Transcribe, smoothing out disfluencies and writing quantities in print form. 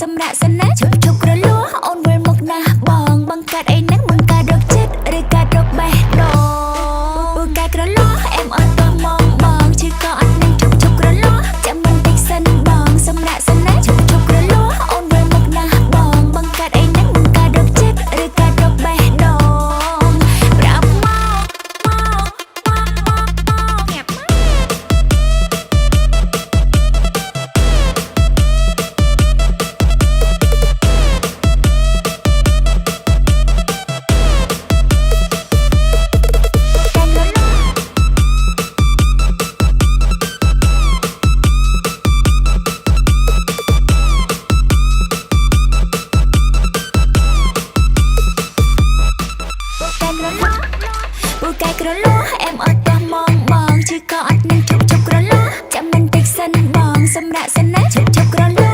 សម្រាប់សណាជប់ជប់ក្រលួអូនវិលមកណាបងបង្កើតអីហ្នឹងបង្កើតរកចិត្តឬកើតរកបេះដូងបង្កើតក្រលួអែមអត់តមកបងជឿក៏អត់នឹងជប់ជប់ក្រលួចាំមិនតិចសិនបងសម្រាប់សណាជប់ជប់ក្រលួអូនវិលមកណាបងបង្កើតអីហ្នឹងបង្កើតរកចិត្តឬកើតរកបេះដូងប្រាប់មកញាប់ពូកែក្រលួអែមអត់តមកបងជឿក៏អត់នឹងជប់ជប់ក្រលួចាំមិនតិចសិនបងសម្រាប់សណាជប់ជប់ក្រលួ